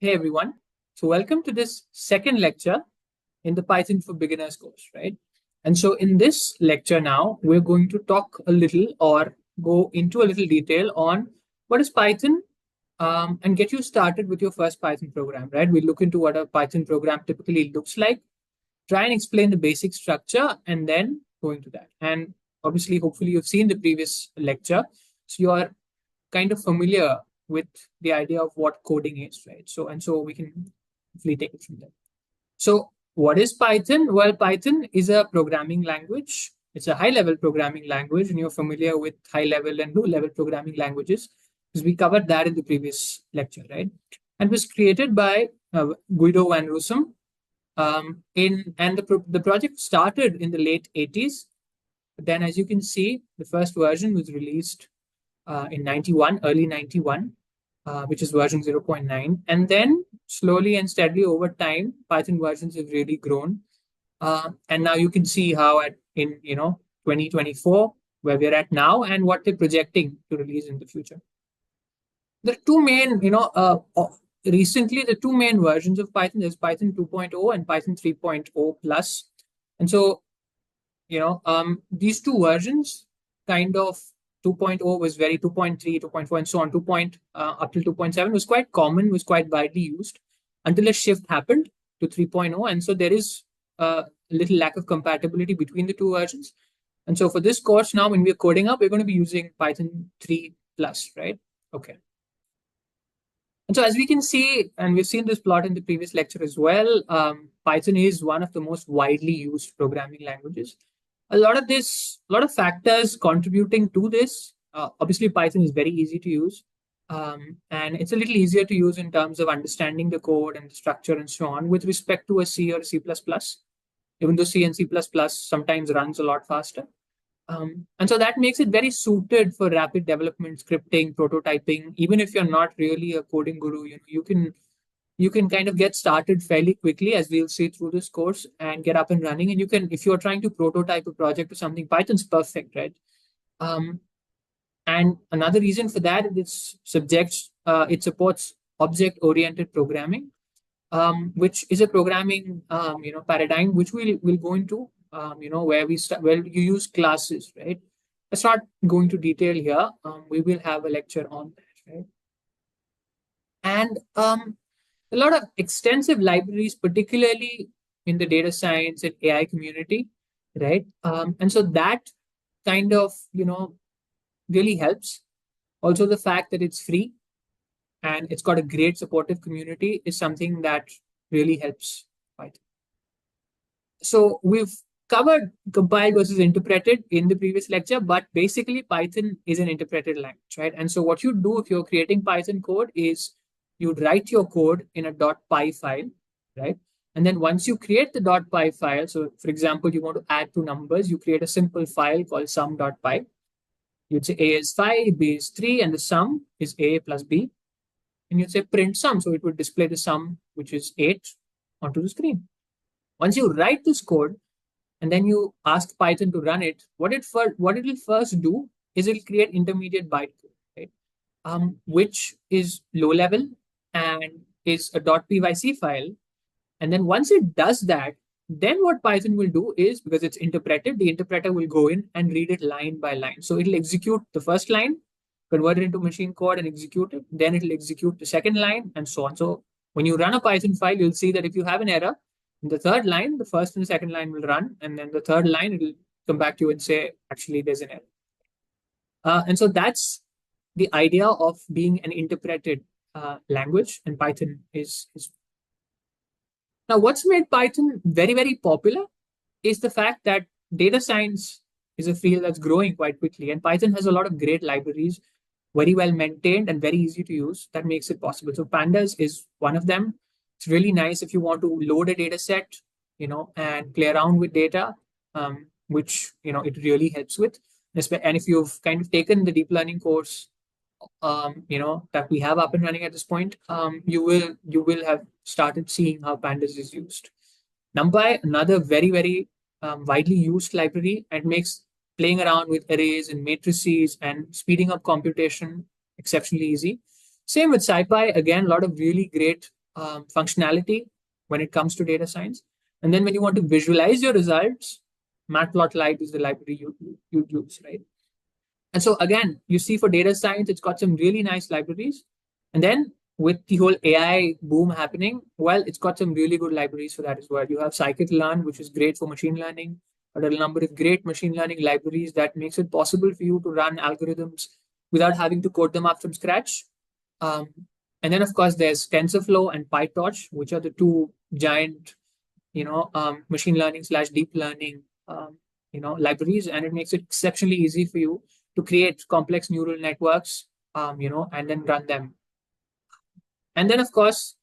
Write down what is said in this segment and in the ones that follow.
Hey everyone. So welcome to this second lecture in the Python for Beginners course, right? And so in this lecture now, we're going to talk a little or go into a little detail on what is Python and get you started with your first Python program, right? We look into what a Python program typically looks like, try and explain the basic structure, and then go into that. And obviously, hopefully, you've seen the previous lecture. So you are kind of familiar with the idea of what coding is, right? So we can hopefully take it from there. So what is Python? Well, Python is a programming language. It's a high-level programming language, and you're familiar with high-level and low-level programming languages because we covered that in the previous lecture, right? And was created by Guido van Rossum. The project started in the late 80s. But then, as you can see, the first version was released in 91, early 91, which is version 0.9. And then slowly and steadily over time, Python versions have really grown. And now you can see how in 2024, where we're at now, and what they're projecting to release in the future. The two main, recently the two main versions of Python is Python 2.0 and Python 3.0 plus. And so, these two versions kind of 2.0 was very 2.3, 2.4, and so on. Up till 2.7 was quite common, was quite widely used until a shift happened to 3.0. And so there is a little lack of compatibility between the two versions. And so for this course now, when we're coding up, we're going to be using Python 3 plus, right? Okay. And so as we can see, and we've seen this plot in the previous lecture as well, Python is one of the most widely used programming languages. A lot of factors contributing to this. Obviously, Python is very easy to use. And it's a little easier to use in terms of understanding the code and the structure and so on with respect to a C or C++, even though C and C++ sometimes runs a lot faster. And so that makes it very suited for rapid development, scripting, prototyping. Even if you're not really a coding guru, you can kind of get started fairly quickly, as we'll see through this course, and get up and running. And you can, if you're trying to prototype a project or something, Python's perfect, right? And another reason for that is it supports object-oriented programming, which is a programming paradigm which we'll go into where you use classes, right? Let's not go into detail here. We will have a lecture on that, right? And a lot of extensive libraries, particularly in the data science and AI community, right? And so that kind of really helps. Also, the fact that it's free and it's got a great supportive community is something that really helps Python. So we've covered compiled versus interpreted in the previous lecture, but basically Python is an interpreted language, right? And so what you do if you're creating Python code is you'd write your code in a .py file, right? And then once you create the .py file, so for example, you want to add two numbers, you create a simple file called sum.py. You'd say A is 5, B is 3, and the sum is A plus B. And you'd say print sum, so it would display the sum, which is 8, onto the screen. Once you write this code, and then you ask Python to run it, what it will first do is it'll create intermediate bytecode, right? Which is low level and is a .pyc file. And then once it does that, then what Python will do is, because it's interpreted, the interpreter will go in and read it line by line. So it'll execute the first line, convert it into machine code and execute it. Then it'll execute the second line and so on. So when you run a Python file, you'll see that if you have an error, in the third line, the first and second line will run. And then the third line, it'll come back to you and say, actually, there's an error. And so that's the idea of being an interpreted language. And Python is. Now, what's made Python very, very popular is the fact that data science is a field that's growing quite quickly. And Python has a lot of great libraries, very well maintained and very easy to use. That makes it possible. So Pandas is one of them. It's really nice if you want to load a data set, and play around with data, which, it really helps with. And if you've kind of taken the deep learning course, that we have up and running at this point, you will have started seeing how Pandas is used. NumPy, another very, very widely used library, and makes playing around with arrays and matrices and speeding up computation exceptionally easy. Same with scipy, again, a lot of really great functionality when it comes to data science. And then when you want to visualize your results, Matplotlib is the library you use, right? And so again, you see for data science, it's got some really nice libraries. And then with the whole AI boom happening, well, it's got some really good libraries for that as well. You have scikit-learn, which is great for machine learning, but a number of great machine learning libraries that makes it possible for you to run algorithms without having to code them up from scratch. Um, and then, of course, there's TensorFlow and PyTorch, which are the two giant, machine learning slash deep learning, libraries, and it makes it exceptionally easy for you to create complex neural networks, and then run them. And then, of course,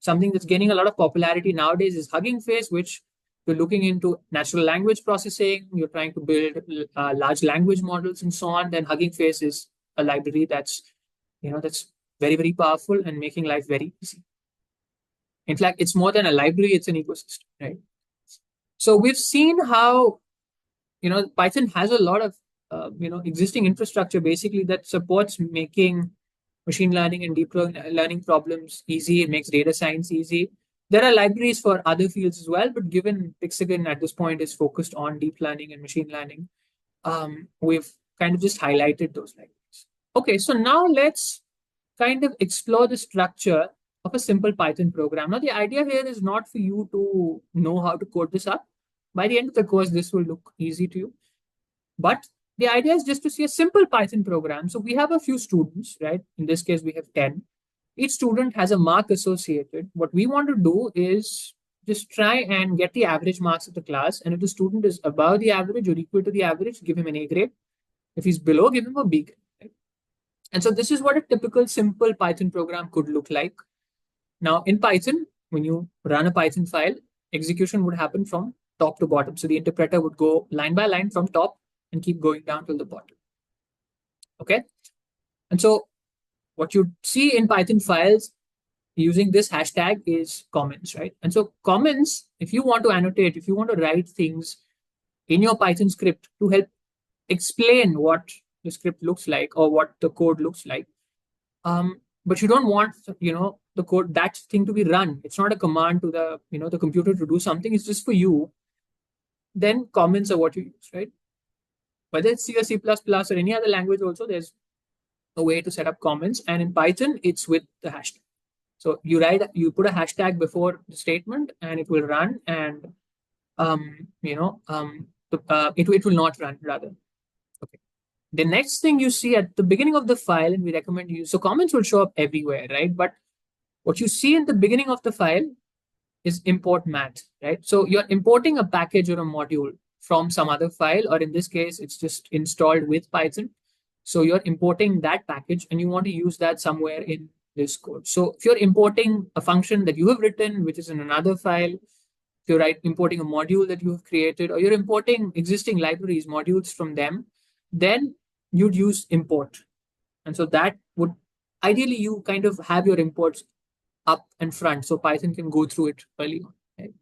something that's gaining a lot of popularity nowadays is Hugging Face, which you're looking into natural language processing. You're trying to build large language models and so on. Then Hugging Face is a library that's very, very powerful and making life very easy. In fact, it's more than a library; it's an ecosystem, right? So we've seen how Python has a lot of existing infrastructure basically that supports making machine learning and deep learning problems easy. It makes data science easy. There are libraries for other fields as well, but given Pixagon at this point is focused on deep learning and machine learning, we've kind of just highlighted those libraries. Okay, so now let's kind of explore the structure of a simple Python program. Now, the idea here is not for you to know how to code this up. By the end of the course, this will look easy to you. But the idea is just to see a simple Python program. So we have a few students, right? In this case, we have 10. Each student has a mark associated. What we want to do is just try and get the average marks of the class. And if the student is above the average or equal to the average, give him an A grade. If he's below, give him a B grade. Right? And so this is what a typical simple Python program could look like. Now, in Python, when you run a Python file, execution would happen from top to bottom. So the interpreter would go line by line from top and keep going down to the bottom. Okay. And so what you see in Python files using this hashtag is comments, right? And so comments, if you want to annotate, if you want to write things in your Python script to help explain what the script looks like or what the code looks like, but you don't want the code, that thing to be run. It's not a command to the computer to do something. It's just for you. Then comments are what you use, right? Whether it's C or C++ or any other language also, there's a way to set up comments. And in Python, it's with the hashtag. So you put a hashtag before the statement and it will run, and it will not run rather. Okay. The next thing you see at the beginning of the file, and we recommend you, so comments will show up everywhere, right? But what you see in the beginning of the file is import math, right? So you're importing a package or a module from some other file, or in this case, it's just installed with Python. So you're importing that package and you want to use that somewhere in this code. So if you're importing a function that you have written, which is in another file, if you're importing a module that you have created, or you're importing existing libraries, modules from them, then you'd use import. And so that would, ideally, you kind of have your imports up and front so Python can go through it early on. Right?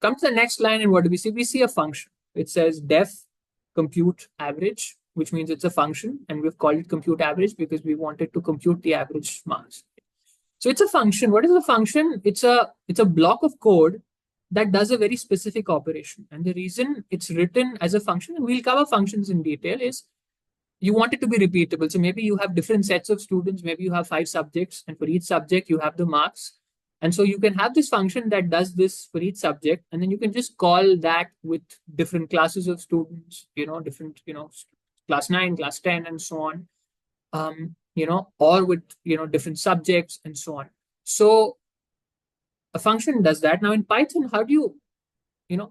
Come to the next line, and what do we see? We see a function. It says def compute average, which means it's a function, and we've called it compute average because we wanted to compute the average marks. So it's a function. What is a function? It's a block of code that does a very specific operation. And the reason it's written as a function, and we'll cover functions in detail, is you want it to be repeatable. So maybe you have different sets of students, maybe you have 5 subjects, and for each subject you have the marks. And so you can have this function that does this for each subject, and then you can just call that with different classes of students, different, class 9, class 10, and so on, or with, different subjects and so on. So a function does that. Now in Python, how do you,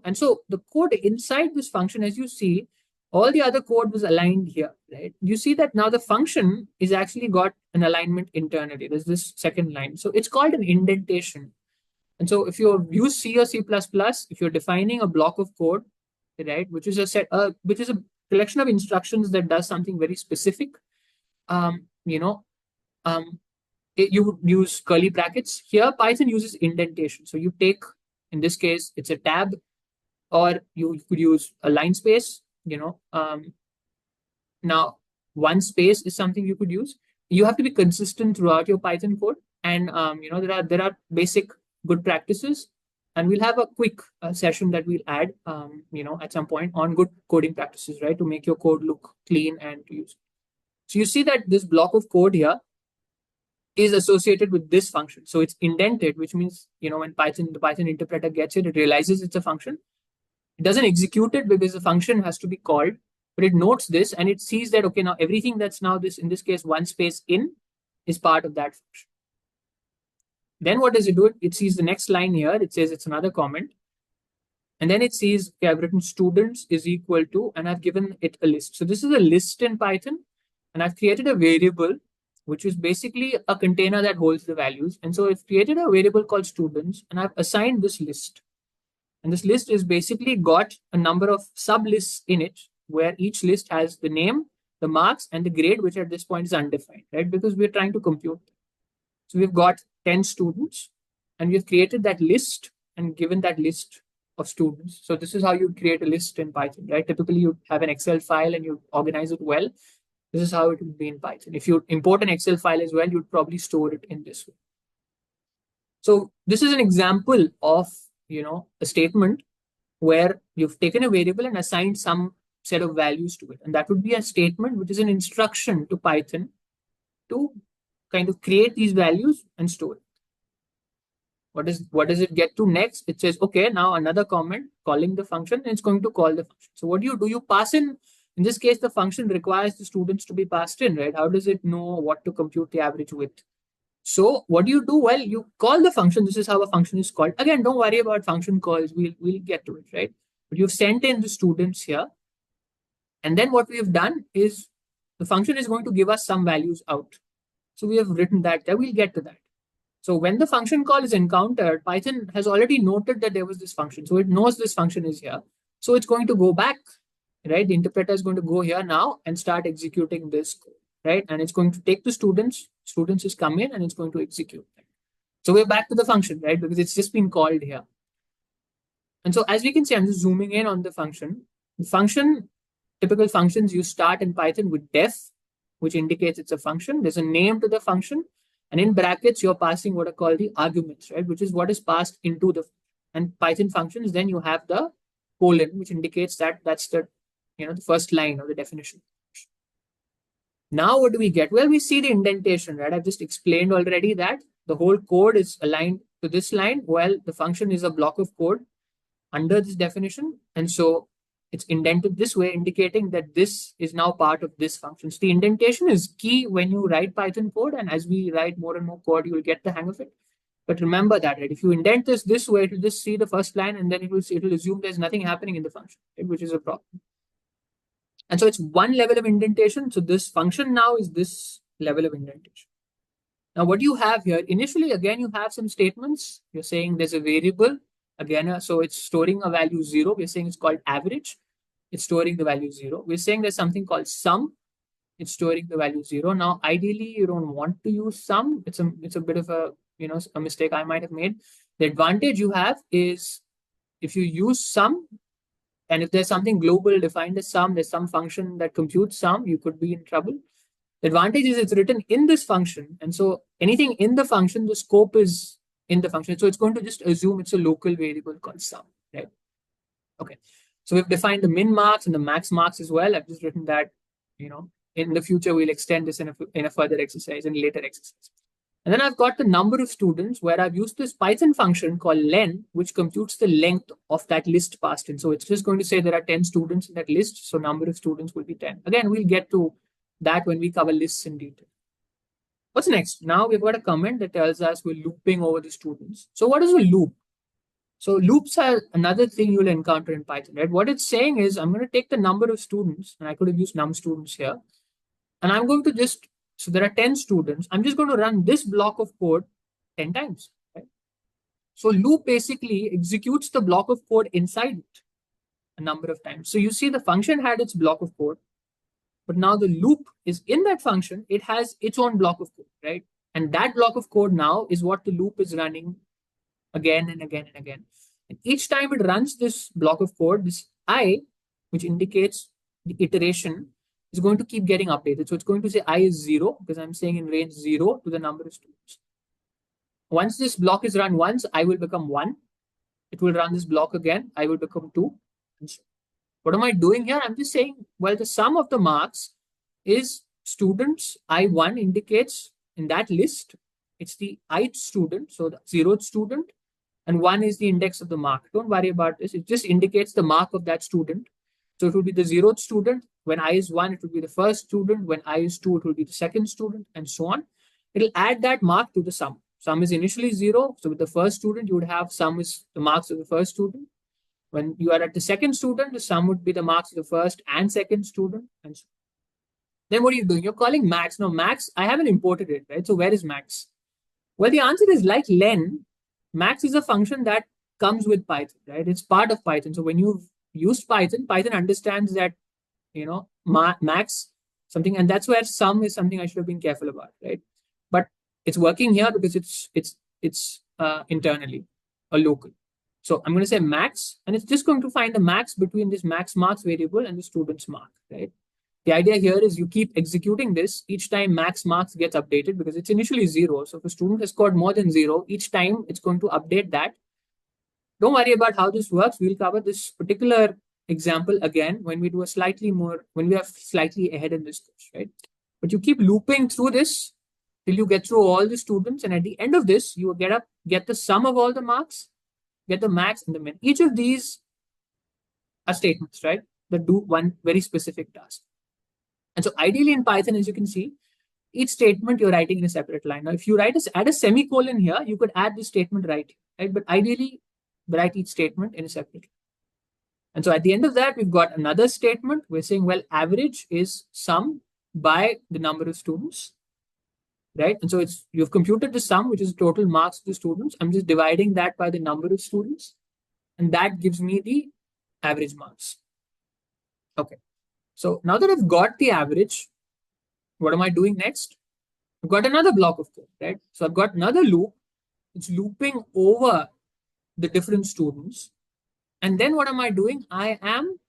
and so the code inside this function, as you see, all the other code was aligned here, right? You see that now the function is actually got an alignment internally. There's this second line. So it's called an indentation. And so if you use C or C++, if you're defining a block of code, right, which is a collection of instructions that does something very specific, you would use curly brackets. Here, Python uses indentation. So you take, in this case, it's a tab, or you could use a line space. Now one space is something you could use, you have to be consistent throughout your Python code. And there are basic good practices, and we'll have a quick session that we'll add at some point on good coding practices, right, to make your code look clean and to use. So you see that this block of code here is associated with this function. So it's indented, which means when the Python interpreter gets it, it realizes it's a function. It doesn't execute it because the function has to be called, but it notes this and it sees that, okay, now everything that's now this, in this case, one space in, is part of that function. Then what does it do? It sees the next line here. It says it's another comment. And then it sees, okay, I've written students is equal to, and I've given it a list. So this is a list in Python, and I've created a variable, which is basically a container that holds the values. And so I've created a variable called students, and I've assigned this list. And this list is basically got a number of sublists in it, where each list has the name, the marks, and the grade, which at this point is undefined, right? Because we're trying to compute. So we've got 10 students, and we've created that list and given that list of students. So this is how you create a list in Python, right? Typically, you have an Excel file and you organize it well. This is how it would be in Python. If you import an Excel file as well, you'd probably store it in this way. So this is an example of a statement where you've taken a variable and assigned some set of values to it. And that would be a statement which is an instruction to Python to kind of create these values and store it. What does it get to next? It says, okay, now another comment calling the function, and it's going to call the function. So what do? You pass in this case, the function requires the students to be passed in, right? How does it know what to compute the average with? So what do you do? Well, you call the function. This is how a function is called. Again, don't worry about function calls. We'll get to it, right? But you've sent in the students here. And then what we have done is the function is going to give us some values out. So we have written that there. We'll get to that. So when the function call is encountered, Python has already noted that there was this function. So it knows this function is here. So it's going to go back, right? The interpreter is going to go here now and start executing this code, right? And it's going to take the students. Students is come in and it's going to execute them. So we're back to the function, right? Because it's just been called here. And so as we can see, I'm just zooming in on the function. The function, typical functions, you start in Python with def, which indicates it's a function. There's a name to the function. And in brackets, you're passing what are called the arguments, right? Which is what is passed into the, and Python functions, then you have the colon, which indicates that that's the, the first line of the definition. Now, what do we get? Well, we see the indentation, right? I've just explained already that the whole code is aligned to this line. Well, the function is a block of code under this definition. And so it's indented this way, indicating that this is now part of this function. So the indentation is key when you write Python code. And as we write more and more code, you will get the hang of it. But remember that, right? If you indent this way, it will just see the first line and then it will assume there's nothing happening in the function, right? Which is a problem. And so it's one level of indentation. So this function now is this level of indentation. Now, what you have here, initially, again, you have some statements. You're saying there's a variable. Again, so it's storing a value 0. We're saying it's called average. It's storing the value 0. We're saying there's something called sum. It's storing the value 0. Now, ideally, you don't want to use sum. It's a bit of a mistake I might have made. The advantage you have is if you use sum, and if there's something global defined as sum, there's some function that computes sum, you could be in trouble. The advantage is it's written in this function. And so anything in the function, the scope is in the function. So it's going to just assume it's a local variable called sum, right? Okay. So we've defined the min marks and the max marks as well. I've just written that, in the future, we'll extend this in a further exercise, in later exercise. And then I've got the number of students where I've used this Python function called len, which computes the length of that list passed in. So it's just going to say there are 10 students in that list. So number of students will be 10. Again, we'll get to that when we cover lists in detail. What's next? Now we've got a comment that tells us we're looping over the students. So what is a loop? So loops are another thing you'll encounter in Python, right? What it's saying is I'm going to take the number of students, and I could have used num students here, and I'm going to just, so there are 10 students. I'm just going to run this block of code 10 times, right? So loop basically executes the block of code inside it a number of times. So you see the function had its block of code, but now the loop is in that function. It has its own block of code, right? And that block of code now is what the loop is running again and again and again. And each time it runs this block of code, this I, which indicates the iteration, is going to keep getting updated. So it's going to say I is 0 because I'm saying in range 0 to the number of students. Once this block is run once, I will become 1. It will run this block again. I will become 2. And so what am I doing here? I'm just saying, well, the sum of the marks is students. I1 indicates in that list, it's the ith student, so the 0th student, and 1 is the index of the mark. Don't worry about this. It just indicates the mark of that student. So it will be the 0th student. When I is 1, it will be the first student. When I is 2, it will be the second student, and so on. It'll add that mark to the sum. Sum is initially 0. So with the first student, you would have sum is the marks of the first student. When you are at the second student, the sum would be the marks of the first and second student. And so then what are you doing? You're calling max. Now, max, I haven't imported it, right? So where is max? Well, the answer is like len. Max is a function that comes with Python, right? It's part of Python. So when you've used Python, Python understands that, max something, and that's where sum is something I should have been careful about, right? But it's working here because it's internally a local. So I'm going to say max, and it's just going to find the max between this max marks variable and the student's mark, right? The idea here is you keep executing this each time max marks gets updated because it's initially 0. So if a student has scored more than 0, each time it's going to update that. Don't worry about how this works. We'll cover this particular example again when we do when we are slightly ahead in this course, right? But you keep looping through this till you get through all the students. And at the end of this, you will get the sum of all the marks, get the max and the min. Each of these are statements, right? That do one very specific task. And so ideally in Python, as you can see, each statement you're writing in a separate line. Now, if you add a semicolon here, you could add this statement right? But ideally, write each statement in a separate line. And so at the end of that, we've got another statement. We're saying, well, average is sum by the number of students, right? And so you've computed the sum, which is total marks of the students. I'm just dividing that by the number of students, and that gives me the average marks. Okay. So now that I've got the average, what am I doing next? I've got another block of code, right? So I've got another loop. It's looping over the different students. And then what am I doing? I am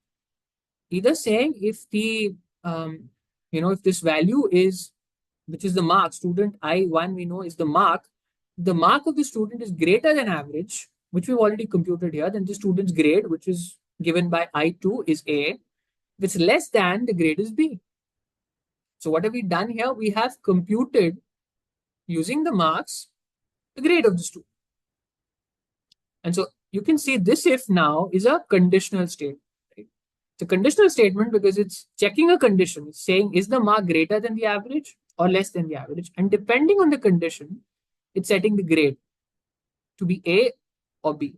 either saying if if this value is, which is the mark, student I1, we know is the mark of the student is greater than average, which we've already computed here, then the student's grade, which is given by I2, is A. If it's less than, the grade is B. So what have we done here? We have computed using the marks, the grade of the student. And so you can see this if now is a conditional statement. Right? It's a conditional statement because it's checking a condition. It's saying, is the mark greater than the average or less than the average? And depending on the condition, it's setting the grade to be A or B.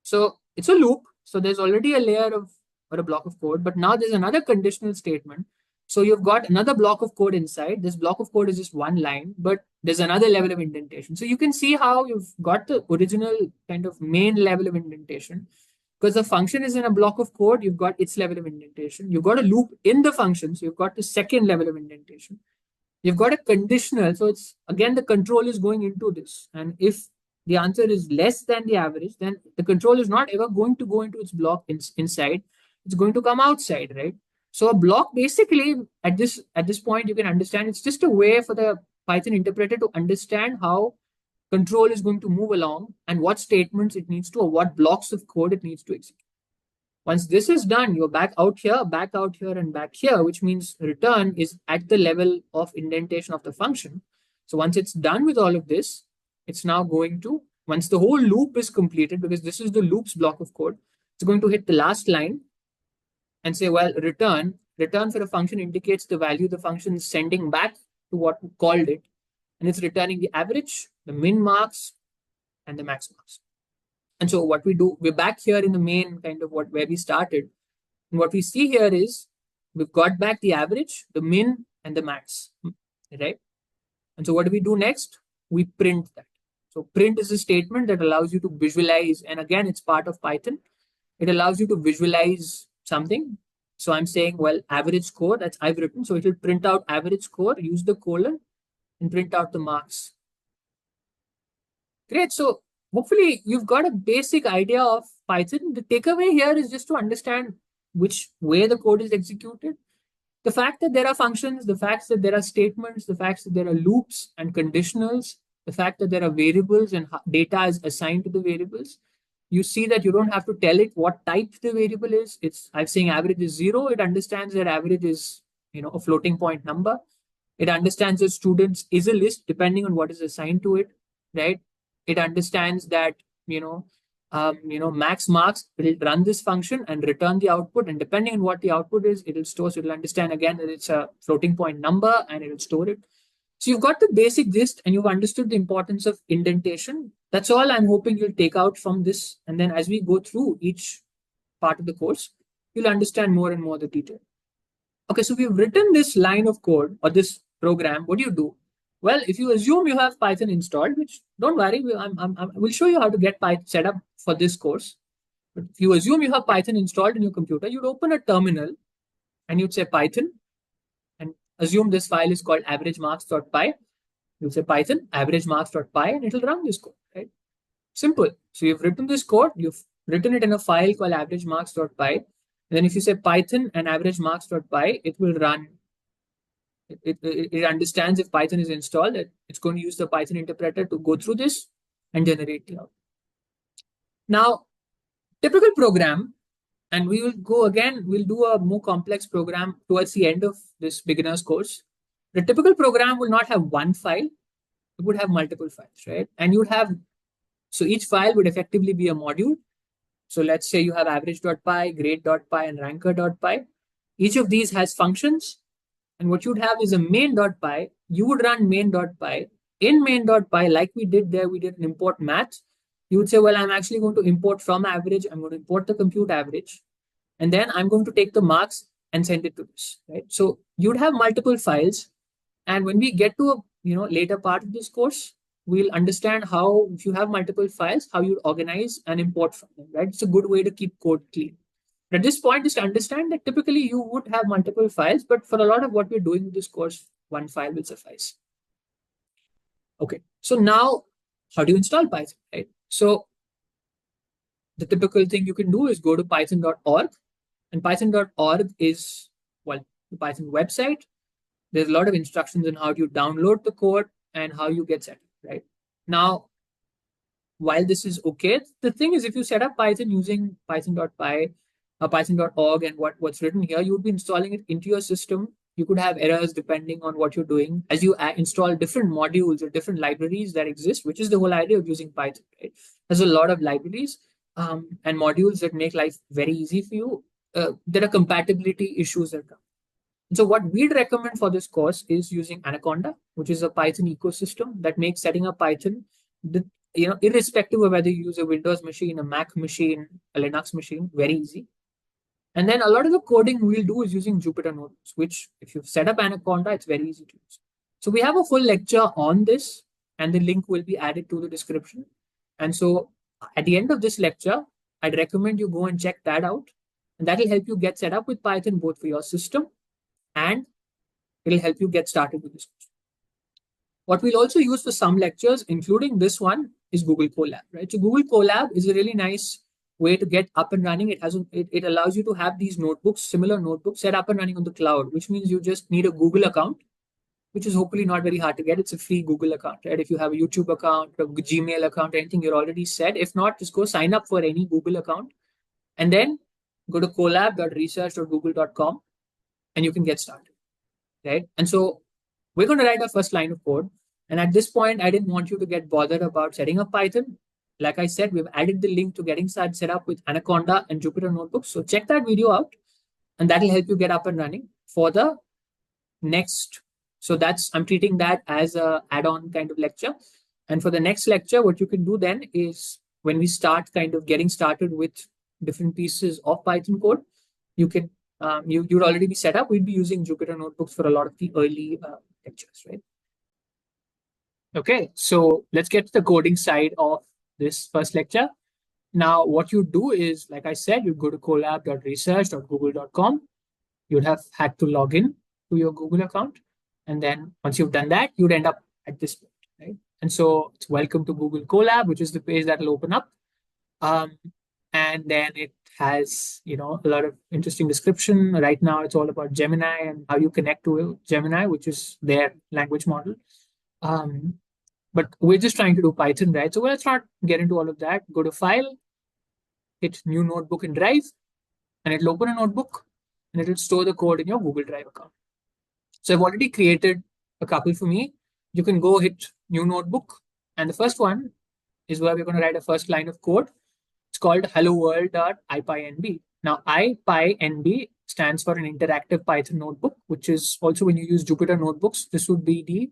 So it's a loop. So there's already a layer of or a block of code, but now there's another conditional statement. So you've got another block of code inside. This block of code is just one line, but there's another level of indentation. So you can see how you've got the original kind of main level of indentation. Because the function is in a block of code, you've got its level of indentation. You've got a loop in the function, so you've got the second level of indentation. You've got a conditional, so it's again the control is going into this. And if the answer is less than the average, then the control is not ever going to go into its block inside. It's going to come outside, right? So a block basically at this point you can understand it's just a way for the Python interpreter to understand how control is going to move along and what statements it needs to or what blocks of code it needs to execute. Once this is done, you're back out here, and back here, which means return is at the level of indentation of the function. So once it's done with all of this, it's now going to, once the whole loop is completed, because this is the loops block of code, it's going to hit the last line and say, well, return for a function indicates the value the function is sending back to what we called it. And it's returning the average, the min marks, and the max marks. And so what we do, we're back here in the main kind of where we started. And what we see here is we've got back the average, the min, and the max, right? And so what do we do next? We print that. So print is a statement that allows you to visualize. And again, it's part of Python. It allows you to visualize something. So I'm saying, well, average score, that's I've written. So it will print out average score, use the colon, and print out the marks. Great. So hopefully you've got a basic idea of Python. The takeaway here is just to understand which way the code is executed. The fact that there are functions, the fact that there are statements, the fact that there are loops and conditionals, the fact that there are variables and data is assigned to the variables, you see that you don't have to tell it what type the variable is. It's I'm saying average is 0. It understands that average is a floating point number. It understands that students is a list depending on what is assigned to it, right? It understands that max marks will run this function and return the output, and depending on what the output is, it will store. So it'll understand again that it's a floating point number and it will store it. So you've got the basic gist and you've understood the importance of indentation. That's all I'm hoping you'll take out from this. And then as we go through each part of the course, you'll understand more and more the detail. Okay, so we've written this line of code or this program. What do you do? Well, if you assume you have Python installed, which don't worry, we'll show you how to get Python set up for this course. But if you assume you have Python installed in your computer, you'd open a terminal and you'd say Python and assume this file is called averagemarks.py. You'll say Python averagemarks.py and it'll run this code, right? Simple. So you've written this code, you've written it in a file called averagemarks.py. And then if you say Python and averagemarks.py, it will run. It understands if Python is installed, it's going to use the Python interpreter to go through this and generate the output. Now, typical program, and we will go again, we'll do a more complex program towards the end of this beginner's course. The typical program will not have one file, it would have multiple files, right? And you would have, so each file would effectively be a module. So let's say you have average.py, grade.py, and ranker.py. Each of these has functions. And what you'd have is a main.py. You would run main.py. In main.py, like we did there, we did an import math. You would say, well, I'm actually going to import from average. I'm going to import the compute average. And then I'm going to take the marks and send it to this, right? So you'd have multiple files. And when we get to a later part of this course, we'll understand how, if you have multiple files, how you organize and import from them, right? It's a good way to keep code clean. At this point, just understand that typically you would have multiple files, but for a lot of what we're doing with this course, one file will suffice. Okay, so now how do you install Python, right? So the typical thing you can do is go to python.org, and python.org is, well, the Python website. There's a lot of instructions on how you download the code and how you get set up, right? Now, while this is okay, the thing is, if you set up Python using python.py, python.org and what's written here, you would be installing it into your system. You could have errors depending on what you're doing as you install different modules or different libraries that exist, which is the whole idea of using Python, right? There's a lot of libraries and modules that make life very easy for you. There are compatibility issues that come. And so what we'd recommend for this course is using Anaconda, which is a Python ecosystem that makes setting up Python, irrespective of whether you use a Windows machine, a Mac machine, a Linux machine, very easy. And then a lot of the coding we'll do is using Jupyter Notebooks, which if you've set up Anaconda, it's very easy to use. So we have a full lecture on this, and the link will be added to the description. And so at the end of this lecture, I'd recommend you go and check that out. And that will help you get set up with Python, both for your system, and it'll help you get started with this. What we'll also use for some lectures, including this one, is Google Colab, right? So Google Colab is a really nice way to get up and running. It allows you to have these notebooks, similar notebooks, set up and running on the cloud, which means you just need a Google account, which is hopefully not very hard to get. It's a free Google account, right? If you have a YouTube account, a Gmail account, anything, you're already set. If not, just go sign up for any Google account and then go to colab.research.google.com and you can get started, right? And so we're going to write our first line of code. And at this point, I didn't want you to get bothered about setting up Python. Like I said, we've added the link to getting started set up with Anaconda and Jupyter Notebooks. So check that video out, and that'll help you get up and running for the next. So I'm treating that as a add-on kind of lecture. And for the next lecture, what you can do then is when we start kind of getting started with different pieces of Python code, you can you'd already be set up. We'd be using Jupyter Notebooks for a lot of the early lectures, right? Okay, so let's get to the coding side of this first lecture. Now, what you do is, like I said, you go to colab.research.google.com. You'd have had to log in to your Google account. And then once you've done that, you'd end up at this point, right? And so it's welcome to Google Colab, which is the page that will open up. And then it has, a lot of interesting description. Right now, it's all about Gemini and how you connect to Gemini, which is their language model. Um, but we're just trying to do Python, right? So let's not get into all of that. Go to File, hit New Notebook in Drive, and it'll open a notebook and it'll store the code in your Google Drive account. So I've already created a couple for me. You can go hit New Notebook, and the first one is where we're going to write a first line of code. It's called hello world.ipynb. Now, ipynb stands for an interactive Python notebook, which is also when you use Jupyter notebooks, this would be the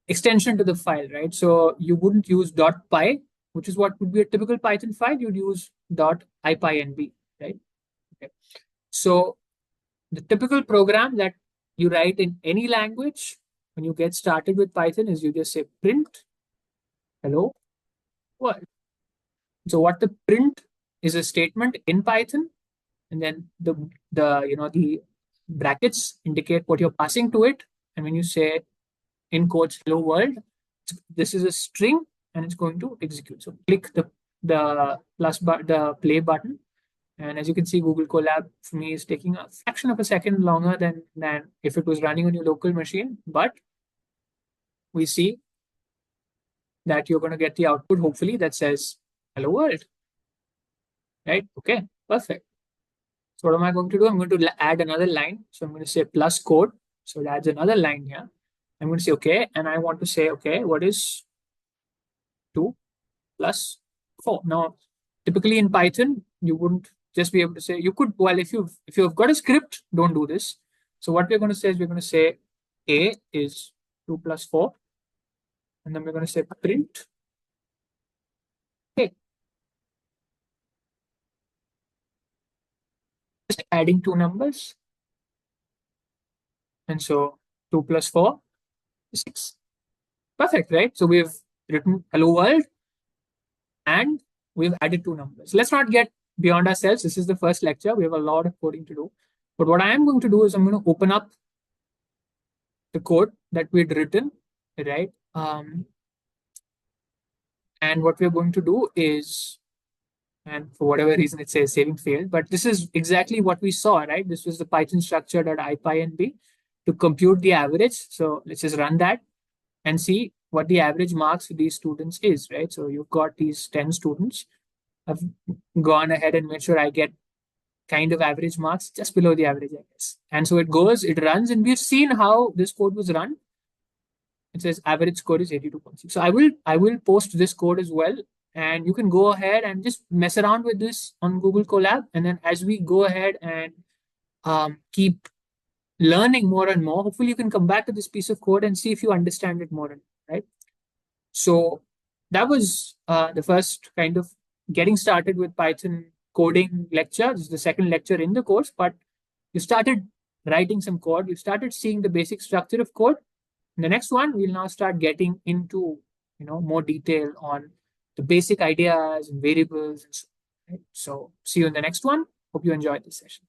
extension to the file, right? So you wouldn't use .py, which is what would be a typical Python file. You'd use .ipynb, right? Okay. So the typical program that you write in any language when you get started with Python is you just say print hello world. So what the print is a statement in Python, and then the brackets indicate what you're passing to it. And when you say in quotes hello world, this is a string and it's going to execute. So click the the play button. And as you can see, Google Colab for me is taking a fraction of a second longer than if it was running on your local machine. But we see that you're going to get the output, hopefully, that says hello world. Right? Okay, perfect. So what am I going to do? I'm going to add another line. So I'm going to say plus code. So it adds another line here. I'm going to say okay. And I want to say, okay, what is 2 plus 4? Now, typically in Python, you wouldn't just be able to say, you could, well, if you've got a script, don't do this. So what we're going to say is we're going to say A is 2 plus 4. And then we're going to say print A. Just adding two numbers. And so 2 plus 4 is 6. Perfect, right? So we've written hello world and we've added two numbers. Let's not get beyond ourselves. This is the first lecture. We have a lot of coding to do. But what I am going to do is I'm going to open up the code that we'd written, right? And what we're going to do is, and for whatever reason it says saving failed, but this is exactly what we saw, right? This was the Python structure.ipynb to compute the average. So let's just run that and see what the average marks for these students is, right? So you've got these 10 students. I've gone ahead and made sure I get kind of average marks just below the average, I guess. And so it runs, and we've seen how this code was run. It says average score is 82.6. So I will post this code as well. And you can go ahead and just mess around with this on Google Colab. And then as we go ahead and keep learning more and more, hopefully you can come back to this piece of code and see if you understand it more, right? So that was the first kind of getting started with Python coding lecture. This is the second lecture in the course, but you started writing some code. You started seeing the basic structure of code. In the next one, we'll now start getting into more detail on the basic ideas and variables and so on. Right? So see you in the next one. Hope you enjoyed this session.